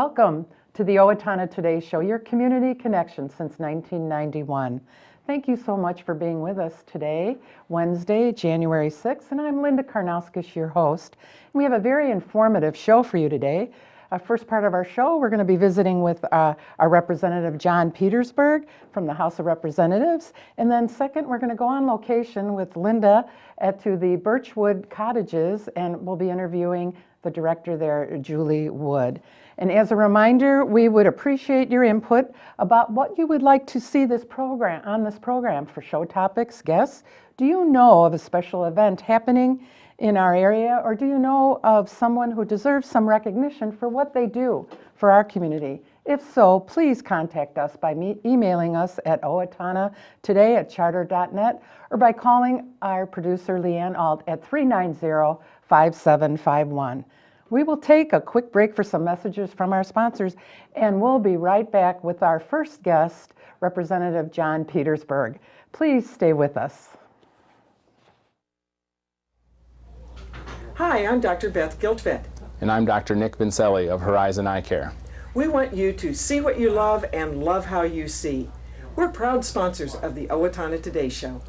Welcome to the Owatonna Today Show, your community connection since 1991. Thank you so much for being with us today, Wednesday, January 6th, and I'm Linda Karnauskas, your host. We have a very informative show for you today. First part of our show, we're going to be visiting with our Representative John Petersburg from the House of Representatives. And then second, we're going to go on location with Linda to the Birchwood Cottages, and we'll be interviewing the director there, Julie Wood. And as a reminder, we would appreciate your input about what you would like to see this program for show topics, guests. Do you know of a special event happening in our area, or do you know of someone who deserves some recognition for what they do for our community? If so, please contact us by emailing us at owatonnatoday@charter.net or by calling our producer Leanne Alt at 390-5751. We will take a quick break for some messages from our sponsors, and we'll be right back with our first guest, Representative John Petersburg. Please stay with us. Hi, I'm Dr. Beth Giltvet. And I'm Dr. Nick Vincelli of Horizon Eye Care. We want you to see what you love and love how you see. We're proud sponsors of the Owatonna Today Show.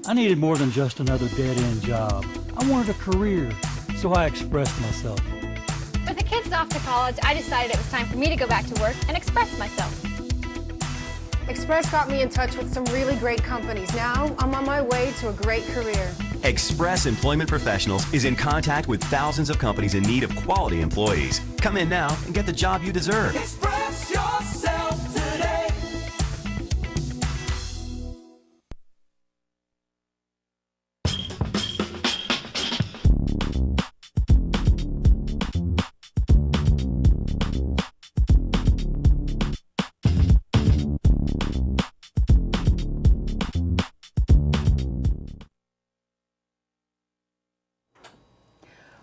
I needed more than just another dead-end job. I wanted a career, so I expressed myself. With the kids off to college, I decided it was time for me to go back to work and express myself. Express got me in touch with some really great companies. Now I'm on my way to a great career. Express Employment Professionals is in contact with thousands of companies in need of quality employees. Come in now and get the job you deserve. Express yourself today.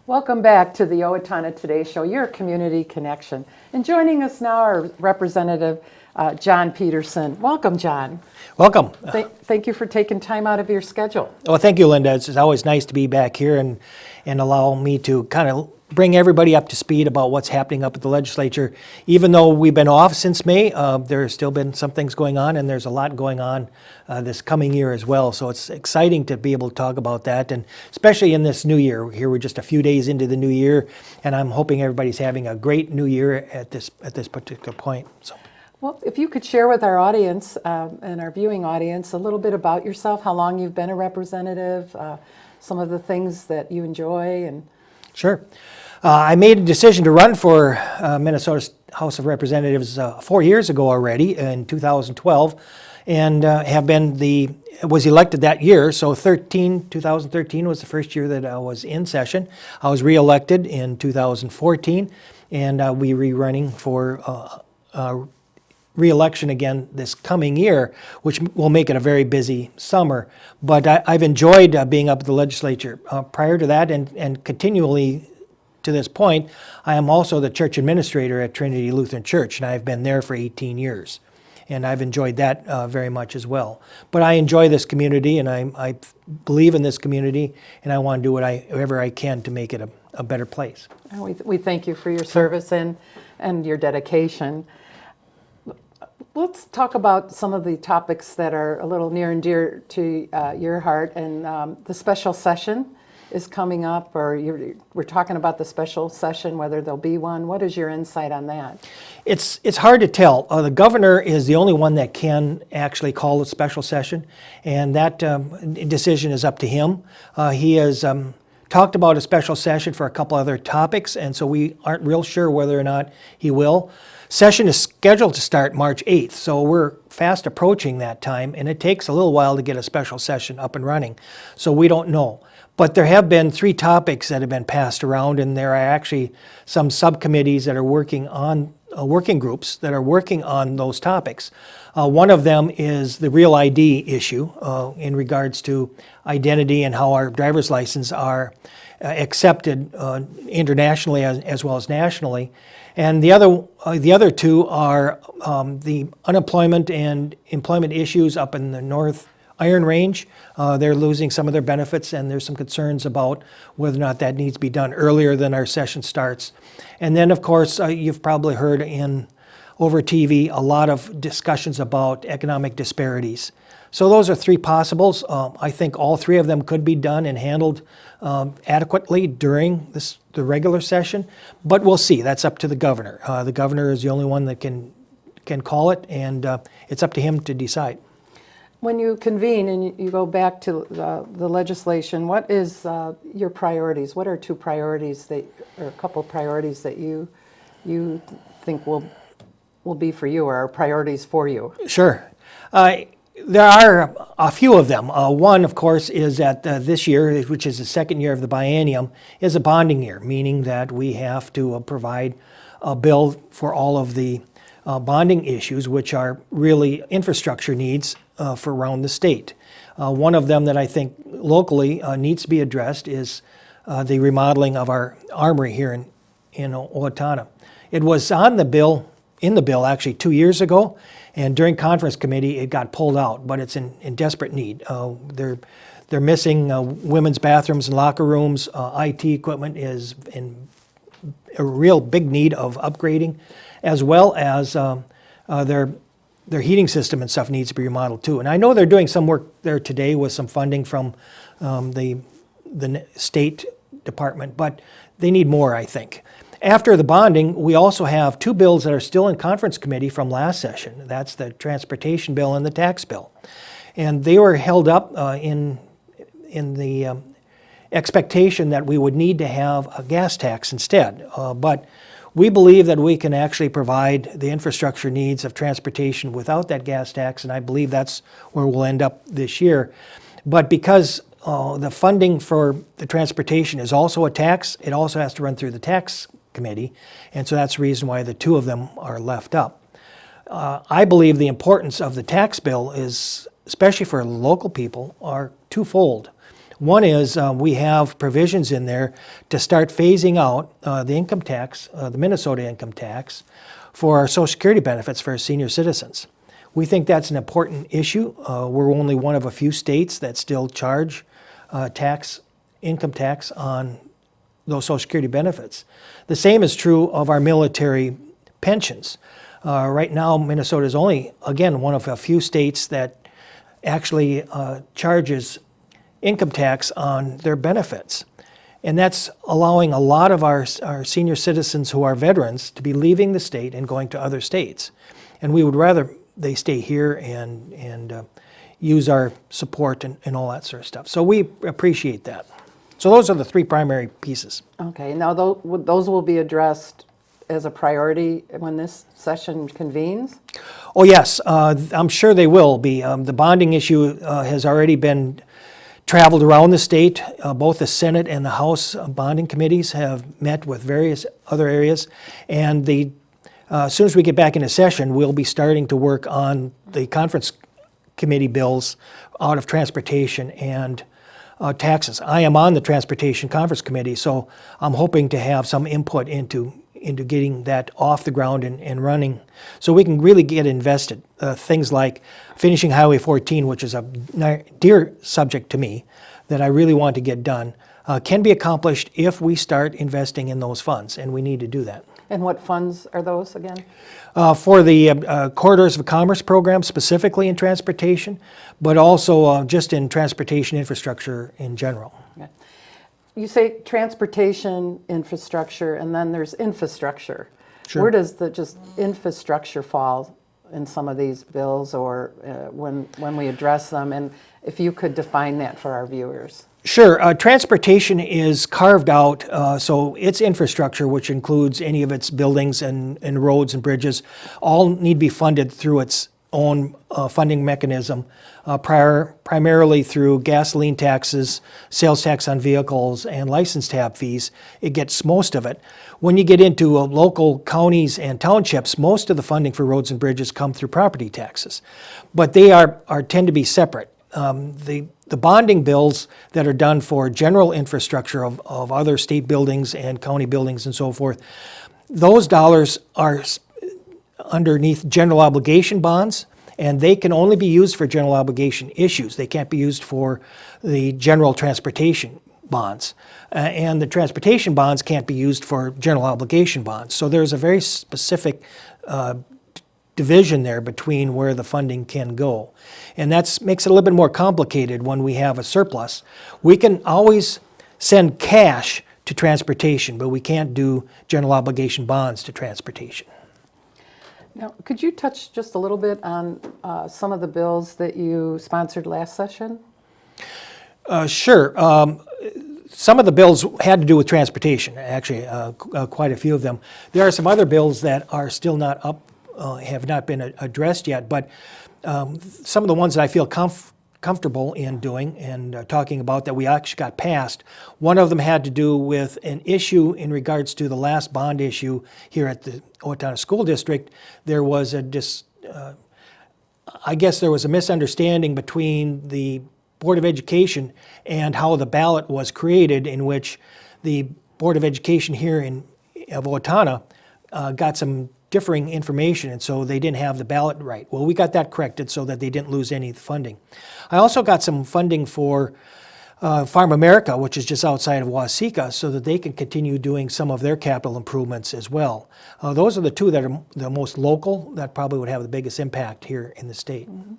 Welcome back to the Owatonna Today Show, your community connection. And joining us now are Representative John Peterson. Welcome, John. Welcome. Thank you for taking time out of your schedule. Well, thank you, Linda. It's always nice to be back here and allow me to kind of bring everybody up to speed about what's happening up at the legislature. Even though we've been off since May, there's still been some things going on, and there's a lot going on this coming year as well. So it's exciting to be able to talk about that, and especially in this new year. Here we're just a few days into the new year, and I'm hoping everybody's having a great new year at this particular point. So. Well, if you could share with our audience and our viewing audience a little bit about yourself, how long you've been a representative, some of the things that you enjoy. And Sure. I made a decision to run for Minnesota's House of Representatives 4 years ago already in 2012, and was elected that year. So 2013 was the first year that I was in session. I was reelected in 2014, and I'll be rerunning for re-election again this coming year, which will make it a very busy summer. But I've enjoyed being up at the legislature. Prior to that and continually to this point, I am also the church administrator at Trinity Lutheran Church, and I've been there for 18 years. And I've enjoyed that very much as well. But I enjoy this community, and I believe in this community, and I want to do whatever I can to make it a better place. we thank you for your service and your dedication. Let's talk about some of the topics that are a little near and dear to your heart. And the special session is coming up, or we're talking about the special session, whether there'll be one. What is your insight on that? It's hard to tell. The governor is the only one that can actually call a special session, and that decision is up to him. He has talked about a special session for a couple other topics, and so we aren't real sure whether or not he will. Session is scheduled to start March 8th, so we're fast approaching that time, and it takes a little while to get a special session up and running, so we don't know. But there have been 3 topics that have been passed around, and there are actually some subcommittees that are working on, working groups that are working on those topics. One of them is the Real ID issue in regards to identity and how our driver's license are accepted internationally as well as nationally. And the other 2 are the unemployment and employment issues up in the north Iron Range. They're losing some of their benefits, and there's some concerns about whether or not that needs to be done earlier than our session starts. And then, of course, you've probably heard over TV a lot of discussions about economic disparities. So those are three possibles. I think all three of them could be done and handled adequately during the regular session, but we'll see. That's up to the governor. The governor is the only one that can call it, and it's up to him to decide. When you convene and you go back to the legislation, what is your priorities? What are two priorities or a couple priorities that you think will be for you, or are priorities for you? Sure. There are a few of them. One, of course, is that this year, which is the second year of the biennium, is a bonding year, meaning that we have to provide a bill for all of the bonding issues, which are really infrastructure needs for around the state. One of them that I think locally needs to be addressed is the remodeling of our armory here in Owatonna. It was in the bill actually 2 years ago, and during conference committee it got pulled out, but it's in desperate need. They're missing women's bathrooms and locker rooms. IT equipment is in a real big need of upgrading, as well as their heating system and stuff needs to be remodeled too. And I know they're doing some work there today with some funding from the state department, but they need more, I think. After the bonding, we also have two bills that are still in conference committee from last session. That's the transportation bill and the tax bill. And they were held up in the expectation that we would need to have a gas tax instead. But we believe that we can actually provide the infrastructure needs of transportation without that gas tax, and I believe that's where we'll end up this year. But because the funding for the transportation is also a tax, it also has to run through the tax committee, and so that's the reason why the two of them are left up. I believe the importance of the tax bill is, especially for local people, are twofold. One is we have provisions in there to start phasing out the income tax, the Minnesota income tax, for our Social Security benefits for our senior citizens. We think that's an important issue. We're only one of a few states that still charge income tax on those Social Security benefits. The same is true of our military pensions. Right now, Minnesota is only, again, one of a few states that actually charges income tax on their benefits. And that's allowing a lot of our senior citizens who are veterans to be leaving the state and going to other states. And we would rather they stay here and use our support and all that sort of stuff. So we appreciate that. So those are the three primary pieces. Okay, now those will be addressed as a priority when this session convenes? Oh yes, I'm sure they will be. The bonding issue has already been traveled around the state. Both the Senate and the House bonding committees have met with various other areas, and as soon as we get back into session, we'll be starting to work on the conference committee bills out of transportation and taxes. I am on the Transportation Conference Committee, so I'm hoping to have some input into getting that off the ground and running so we can really get invested. Things like finishing Highway 14, which is a dear subject to me that I really want to get done, can be accomplished if we start investing in those funds, and we need to do that. And what funds are those again? For the Corridors of Commerce program, specifically in transportation, but also just in transportation infrastructure in general. Okay. You say transportation infrastructure, and then there's infrastructure. Sure. Where does the just infrastructure fall in some of these bills, or when we address them? And if you could define that for our viewers. Sure. Transportation is carved out, so its infrastructure, which includes any of its buildings and roads and bridges, all need to be funded through its own funding mechanism, primarily through gasoline taxes, sales tax on vehicles, and license tab fees. It gets most of it. When you get into local counties and townships, most of the funding for roads and bridges come through property taxes, but they tend to be separate. The bonding bills that are done for general infrastructure of other state buildings and county buildings and so forth, those dollars are underneath general obligation bonds, and they can only be used for general obligation issues. They can't be used for the general transportation bonds. And the transportation bonds can't be used for general obligation bonds. So there's a very specific division there between where the funding can go. And that makes it a little bit more complicated when we have a surplus. We can always send cash to transportation, but we can't do general obligation bonds to transportation. Now, could you touch just a little bit on some of the bills that you sponsored last session? Sure. Some of the bills had to do with transportation, actually, quite a few of them. There are some other bills that are still not up, have not been addressed yet, but some of the ones that I feel comfortable in doing and talking about that we actually got passed, one of them had to do with an issue in regards to the last bond issue here at the Owatonna School District. There was I guess there was a misunderstanding between the Board of Education and how the ballot was created, in which the Board of Education here of Owatonna got some differing information, and so they didn't have the ballot right. Well, we got that corrected so that they didn't lose any funding. I also got some funding for Farm America, which is just outside of Waseca, so that they can continue doing some of their capital improvements as well. Those are the two that are the most local, that probably would have the biggest impact here in the state. Mm-hmm.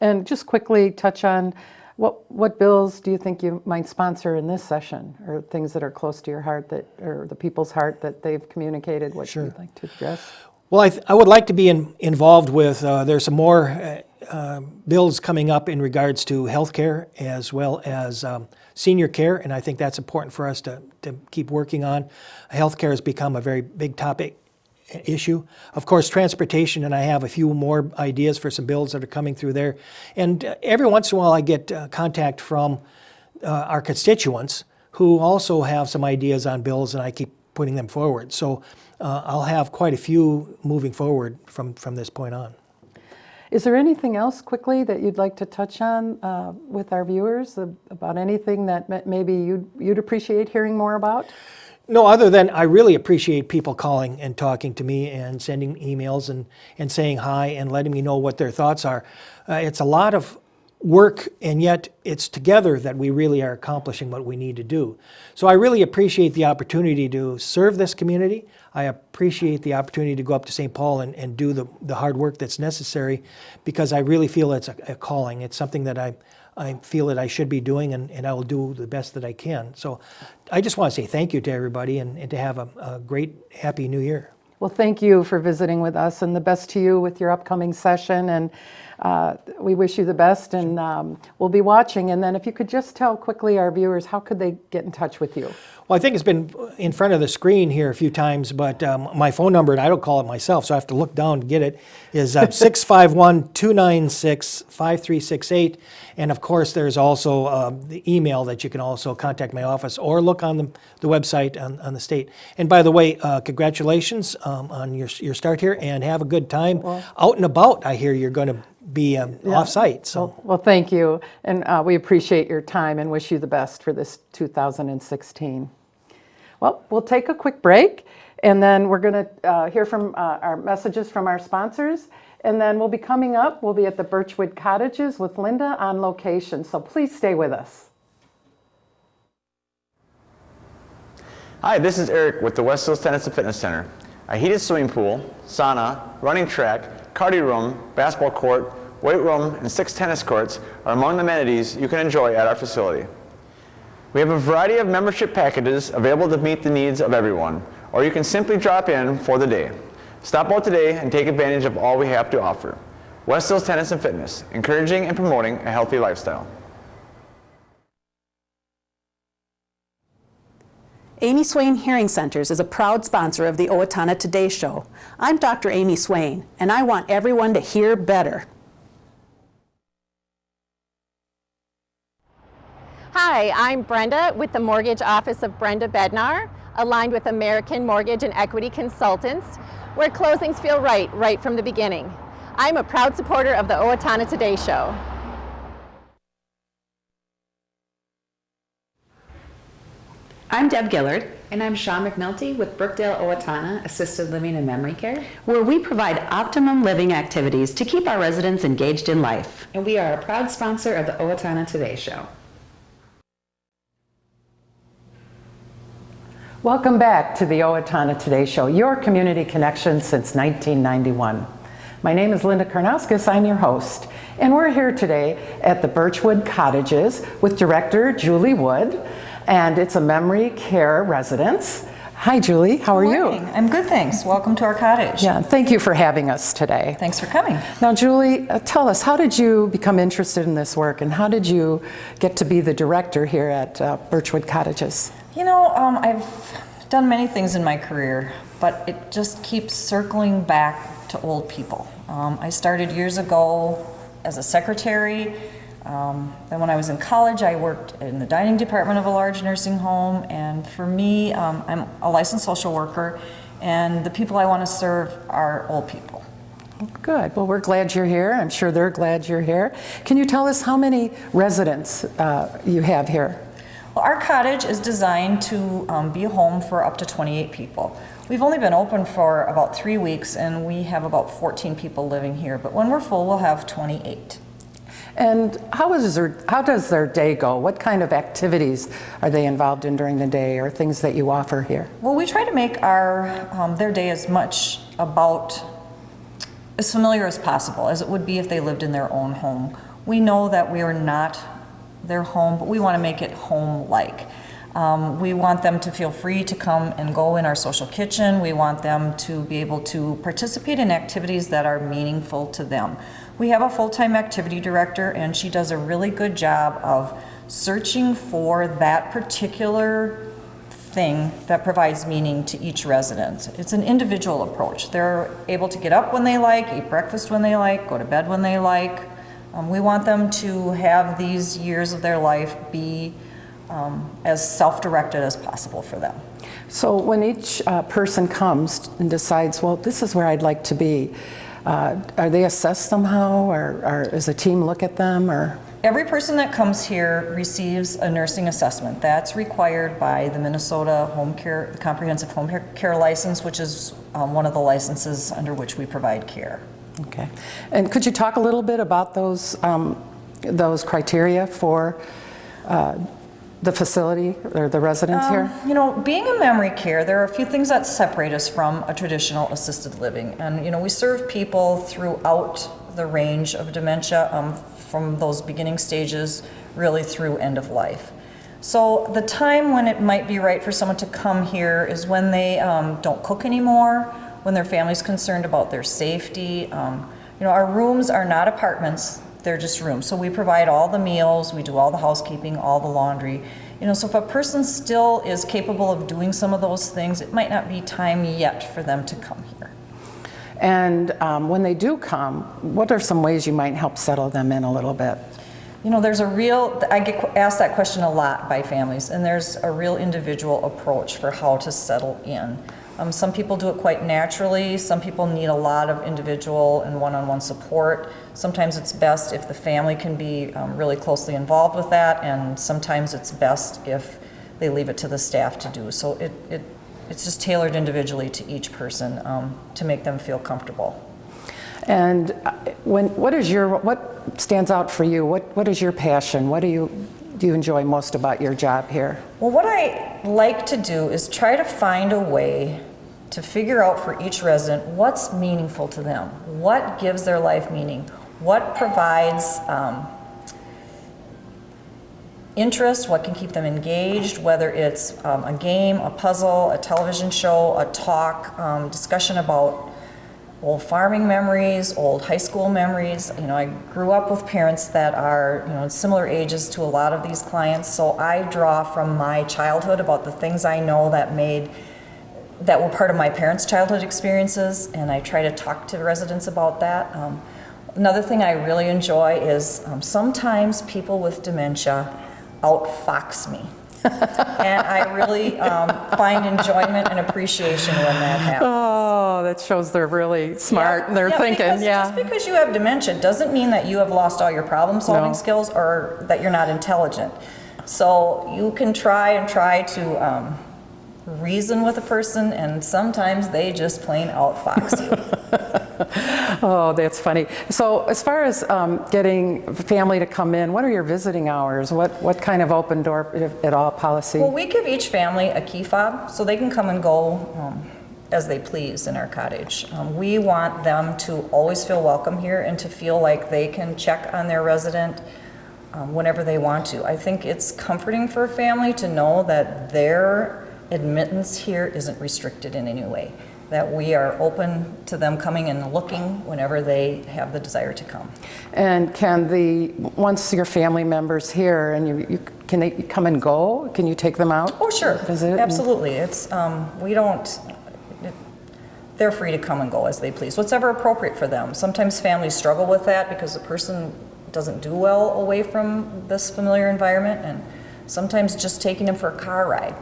And just quickly touch on what bills do you think you might sponsor in this session, or things that are close to your heart, or the people's heart that they've communicated what you'd like to address? Well, I would like to be involved with, there's some more bills coming up in regards to health care as well as senior care, and I think that's important for us to keep working on. Health care has become a very big topic issue. Of course, transportation, and I have a few more ideas for some bills that are coming through there. And every once in a while I get contact from our constituents who also have some ideas on bills, and I keep putting them forward. So I'll have quite a few moving forward from this point on. Is there anything else quickly that you'd like to touch on with our viewers about anything that maybe you'd appreciate hearing more about? No, other than I really appreciate people calling and talking to me and sending emails and saying hi and letting me know what their thoughts are. It's a lot of work, and yet it's together that we really are accomplishing what we need to do. So I really appreciate the opportunity to serve this community. I appreciate the opportunity to go up to St. Paul and do the hard work that's necessary, because I really feel it's a calling. It's something that I feel that I should be doing, and I will do the best that I can. So I just want to say thank you to everybody, and to have a great, happy new year. Well, thank you for visiting with us, and the best to you with your upcoming session. And we wish you the best, and we'll be watching. And then if you could just tell quickly our viewers, how could they get in touch with you? Well, I think it's been in front of the screen here a few times, but my phone number, and I don't call it myself, so I have to look down to get it, is 651-296-5368. And of course, there's also the email that you can also contact my office, or look on the website on the state. And by the way, congratulations on your start here, and have a good time out and about. I hear you're going to be off-site. So. Well, thank you, and we appreciate your time and wish you the best for this 2016. Well, we'll take a quick break, and then we're going to hear from our messages from our sponsors, and then we'll be coming up. We'll be at the Birchwood Cottages with Linda on location, so please stay with us. Hi, this is Eric with the West Hills Tennis and Fitness Center. A heated swimming pool, sauna, running track, cardio room, basketball court, weight room, and 6 tennis courts are among the amenities you can enjoy at our facility. We have a variety of membership packages available to meet the needs of everyone, or you can simply drop in for the day. Stop out today and take advantage of all we have to offer. West Hills Tennis and Fitness, encouraging and promoting a healthy lifestyle. Amy Swain Hearing Centers is a proud sponsor of the Owatonna Today Show. I'm Dr. Amy Swain, and I want everyone to hear better. Hi, I'm Brenda with the Mortgage Office of Brenda Bednar, aligned with American Mortgage and Equity Consultants, where closings feel right from the beginning. I'm a proud supporter of the Owatonna Today Show. I'm Deb Gillard. And I'm Shaw McNulty with Brookdale Owatonna Assisted Living and Memory Care, where we provide optimum living activities to keep our residents engaged in life. and we are a proud sponsor of the Owatonna Today Show. Welcome back to the Owatonna Today Show, your community connection since 1991. My name is Linda Karnauskas, I'm your host, and we're here today at the Birchwood Cottages with Director Julie Wood, and it's a memory care residence. Hi Julie, how are you? I'm good, thanks. Welcome to our cottage. Yeah, thank you for having us today. Thanks for coming. Now Julie, tell us, how did you become interested in this work, and how did you get to be the director here at Birchwood Cottages? You know, I've done many things in my career, but it just keeps circling back to old people. I started years ago as a secretary. Then when I was in college, I worked in the dining department of a large nursing home, and for me, I'm a licensed social worker, and the people I want to serve are old people. Good. Well, we're glad you're here. I'm sure they're glad you're here. Can you tell us how many residents you have here? Well, our cottage is designed to be a home for up to 28 people. We've only been open for about 3 weeks, and we have about 14 people living here, but when we're full, we'll have 28. And how does their day go? What kind of activities are they involved in during the day, or things that you offer here? Well, we try to make their day as much as familiar as possible as it would be if they lived in their own home. We know that we are not their home, but we want to make it home-like. We want them to feel free to come and go in our social kitchen. We want them to be able to participate in activities that are meaningful to them. We have a full-time activity director, and she does a really good job of searching for that particular thing that provides meaning to each resident. It's an individual approach. They're able to get up when they like, eat breakfast when they like, go to bed when they like. We want them to have these years of their life be as self-directed as possible for them. So when each person comes and decides, well, this is where I'd like to be, are they assessed somehow, or does a team look at them? Or every person that comes here receives a nursing assessment. That's required by the Minnesota the Comprehensive Home Care License, which is one of the licenses under which we provide care. Okay. And could you talk a little bit about those criteria for the facility or the residents here? You know, being a memory care, there are a few things that separate us from a traditional assisted living. And, you know, we serve people throughout the range of dementia, from those beginning stages really through end of life. So the time when it might be right for someone to come here is when they don't cook anymore, when their family's concerned about their safety. You know, our rooms are not apartments. They're just rooms. So we provide all the meals, we do all the housekeeping, all the laundry. You know, so if a person still is capable of doing some of those things, it might not be time yet for them to come here. And when they do come, what are some ways you might help settle them in a little bit? You know, I get asked that question a lot by families, and there's a real individual approach for how to settle in. Some people do it quite naturally. Some people need a lot of individual and one-on-one support. Sometimes it's best if the family can be really closely involved with that, and sometimes it's best if they leave it to the staff to do. So it's just tailored individually to each person to make them feel comfortable. And what stands out for you? What is your passion? What do you enjoy most about your job here? Well, what I like to do is try to find a way to figure out for each resident what's meaningful to them, what gives their life meaning, what provides interest, what can keep them engaged, whether it's a game, a puzzle, a television show, a talk, discussion about old farming memories, old high school memories. You know, I grew up with parents that are, you know, in similar ages to a lot of these clients, so I draw from my childhood about the things I know that were part of my parents' childhood experiences, and I try to talk to residents about that. Another thing I really enjoy is sometimes people with dementia outfox me. And I really find enjoyment and appreciation when that happens. Oh, that shows they're really smart and they're thinking, Just because you have dementia doesn't mean that you have lost all your problem-solving skills or that you're not intelligent. So you can try to reason with a person, and sometimes they just plain out fox you. Oh, that's funny. So as far as getting family to come in, what are your visiting hours? What kind of open door, if at all, policy? Well, we give each family a key fob so they can come and go as they please in our cottage. We want them to always feel welcome here and to feel like they can check on their resident whenever they want to. I think it's comforting for a family to know that their admittance here isn't restricted in any way, that we are open to them coming and looking whenever they have the desire to come. And once your family member's here, and can they come and go? Can you take them out? Oh, sure. Visit? Absolutely. It's they're free to come and go as they please, whatever appropriate for them. Sometimes families struggle with that because the person doesn't do well away from this familiar environment, and sometimes just taking them for a car ride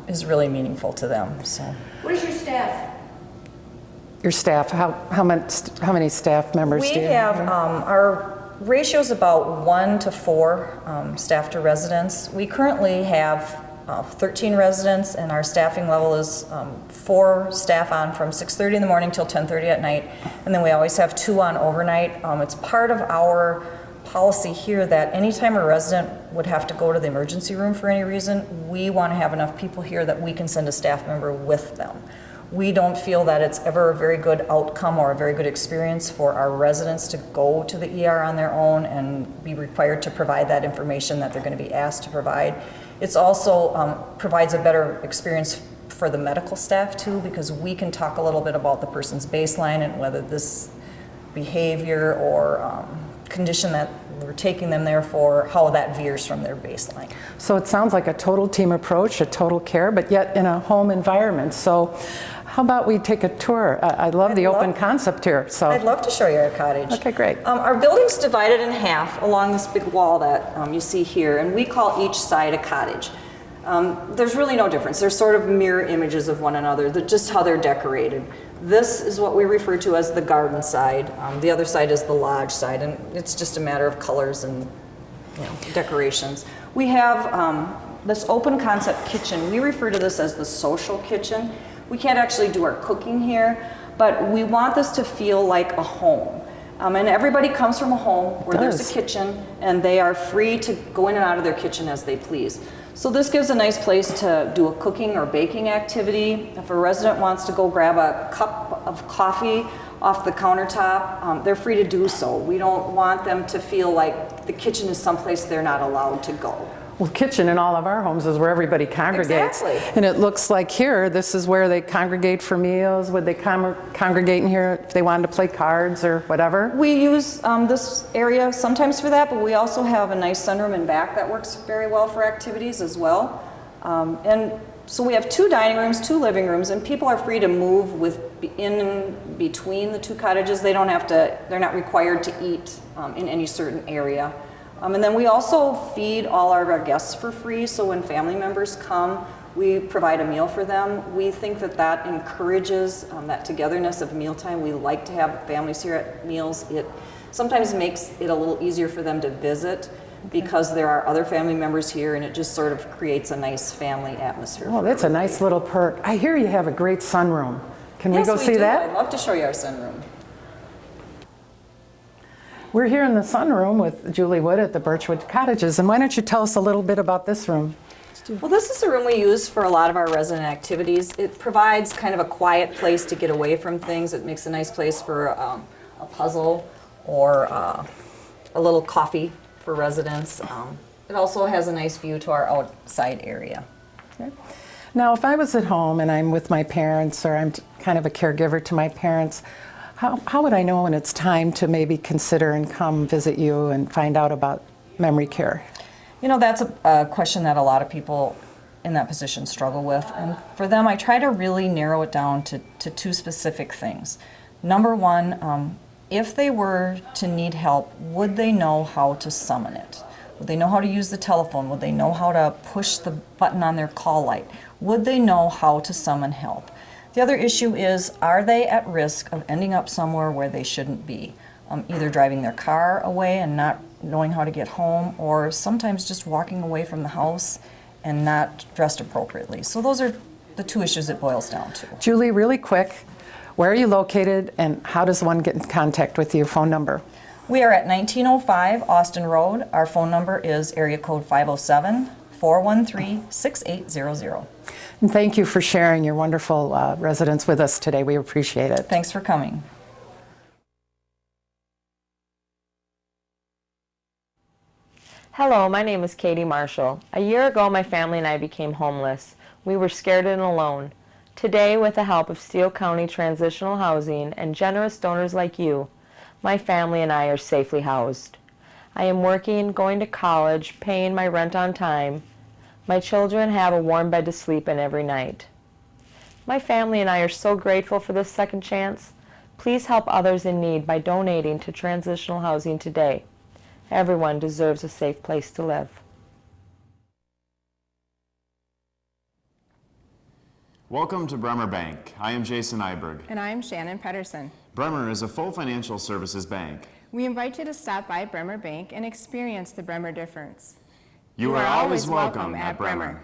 is really meaningful to them. So, Where's your staff? Your staff, how many staff members do you have? have? Our ratio is about 1 to 4 staff to residents. We currently have 13 residents, and our staffing level is 4 staff on from 6:30 in the morning till 10:30 at night, and then we always have 2 on overnight. It's part of our policy here that anytime a resident would have to go to the emergency room for any reason, we want to have enough people here that we can send a staff member with them. We don't feel that it's ever a very good outcome or a very good experience for our residents to go to the ER on their own and be required to provide that information that they're going to be asked to provide. It's also provides a better experience for the medical staff too, because we can talk a little bit about the person's baseline and whether this behavior or condition that we're taking them there for, how that veers from their baseline. So it sounds like a total team approach, a total care, but yet in a home environment. So how about we take a tour? I love the open concept here. So I'd love to show you our cottage. Okay, great. Our building's divided in half along this big wall that you see here, and we call each side a cottage. There's really no difference. They're sort of mirror images of one another. They're just how they're decorated. This is what we refer to as the garden side. The other side is the lodge side, and it's just a matter of colors and decorations. We have this open concept kitchen. We refer to this as the social kitchen. We can't actually do our cooking here, but we want this to feel like a home. And everybody comes from a home where there's a kitchen, and they are free to go in and out of their kitchen as they please. So this gives a nice place to do a cooking or baking activity. If a resident wants to go grab a cup of coffee off the countertop, they're free to do so. We don't want them to feel like the kitchen is someplace they're not allowed to go. Well, kitchen in all of our homes is where everybody congregates. Exactly. And it looks like here, this is where they congregate for meals. Would they congregate in here if they wanted to play cards or whatever? We use this area sometimes for that, but we also have a nice sunroom in back that works very well for activities as well. And so we have 2 dining rooms, 2 living rooms, and people are free to move in between the 2 cottages. They don't have to, they're not required to eat in any certain area. And then we also feed all our guests for free, so when family members come, we provide a meal for them. We think that that encourages that togetherness of mealtime. We like to have families here at meals. It sometimes makes it a little easier for them to visit because there are other family members here, and it just sort of creates a nice family atmosphere. Oh, that's a nice little perk. I hear you have a great sunroom. Can we go see that? I'd love to show you our sunroom. We're here in the sunroom with Julie Wood at the Birchwood Cottages, and why don't you tell us a little bit about this room? Well, this is the room we use for a lot of our resident activities. It provides kind of a quiet place to get away from things. It makes a nice place for a puzzle or a little coffee for residents. It also has a nice view to our outside area. Okay. Now, if I was at home and I'm with my parents, or I'm kind of a caregiver to my parents, how would I know when it's time to maybe consider and come visit you and find out about memory care? You know, that's a question that a lot of people in that position struggle with. And for them, I try to really narrow it down to 2 specific things. Number 1, if they were to need help, would they know how to summon it? Would they know how to use the telephone? Would they know how to push the button on their call light? Would they know how to summon help? The other issue is, are they at risk of ending up somewhere where they shouldn't be? Either driving their car away and not knowing how to get home, or sometimes just walking away from the house and not dressed appropriately. So those are the two issues it boils down to. Julie, really quick, where are you located and how does one get in contact with you? Phone number? We are at 1905 Austin Road. Our phone number is area code 507-413-6800. And thank you for sharing your wonderful residence with us today. We appreciate it. Thanks for coming. Hello, my name is Katie Marshall. A year ago, my family and I became homeless. We were scared and alone. Today, with the help of Steele County Transitional Housing and generous donors like you, my family and I are safely housed. I am working, going to college, paying my rent on time. My children have a warm bed to sleep in every night. My family and I are so grateful for this second chance. Please help others in need by donating to transitional housing today. Everyone deserves a safe place to live. Welcome to Bremer Bank. I am Jason Iberg. And I am Shannon Pedersen. Bremer is a full financial services bank. We invite you to stop by Bremer Bank and experience the Bremer difference. You are always welcome at Bremer.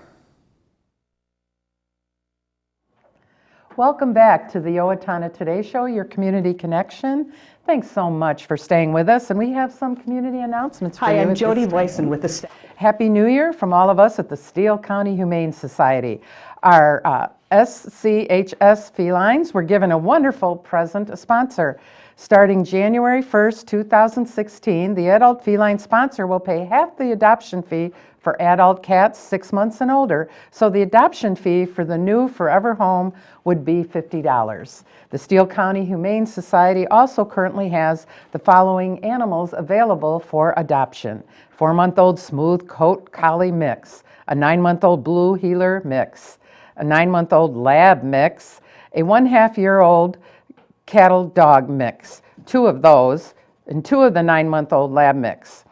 Welcome back to the Owatonna Today Show, your community connection. Thanks so much for staying with us, and we have some community announcements for you. Hi, I'm Jody Blyson with the staff. Happy New Year from all of us at the Steele County Humane Society. Our SCHS felines were given a wonderful present, a sponsor. Starting January 1st, 2016, the adult feline sponsor will pay half the adoption fee for adult cats 6 months and older, so the adoption fee for the new forever home would be $50. The Steele County Humane Society also currently has the following animals available for adoption: 4-month-old smooth coat collie mix, a 9-month-old blue heeler mix, a 9-month-old lab mix, a 1.5-year-old cattle dog mix, 2 of those, and 2 of the 9-month-old lab mix,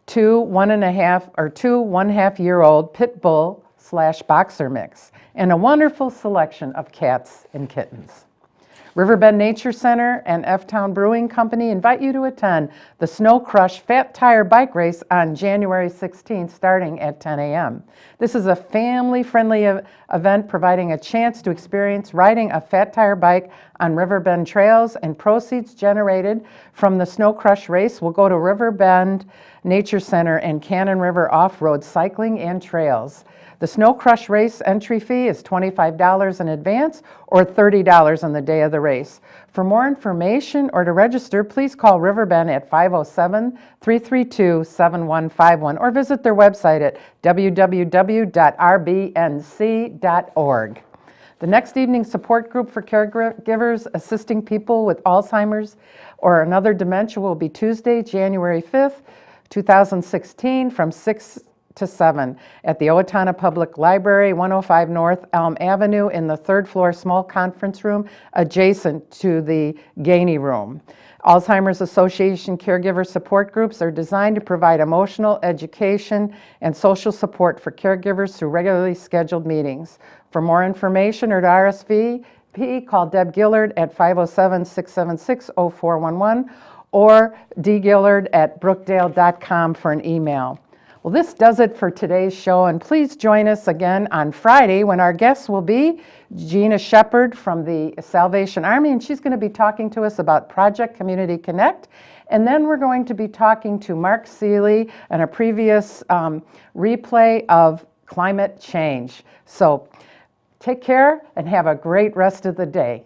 2 1.5-year-old pit bull / boxer mix, and a wonderful selection of cats and kittens. Riverbend Nature Center and F-Town Brewing Company invite you to attend the Snow Crush Fat Tire Bike Race on January 16th, starting at 10 a.m. This is a family-friendly event providing a chance to experience riding a fat tire bike on Riverbend trails, and proceeds generated from the Snow Crush race will go to Riverbend Nature Center and Cannon River Off-Road Cycling and Trails. The Snow Crush race entry fee is $25 in advance or $30 on the day of the race. For more information or to register, please call Riverbend at 507-332-7151 or visit their website at www.rbnc.org. The next evening support group for caregivers assisting people with Alzheimer's or another dementia will be Tuesday, January 5th, 2016 from 6 to 7 at the Owatonna Public Library, 105 North Elm Avenue in the 3rd floor small conference room adjacent to the Gainey Room. Alzheimer's Association caregiver support groups are designed to provide emotional education and social support for caregivers through regularly scheduled meetings. For more information or to RSVP, call Deb Gillard at 507-676-0411 or dgillard@brookdale.com for an email. Well, this does it for today's show, and please join us again on Friday when our guests will be Gina Shepard from the Salvation Army, and she's going to be talking to us about Project Community Connect. And then we're going to be talking to Mark Seeley and a previous replay of climate change. So take care and have a great rest of the day.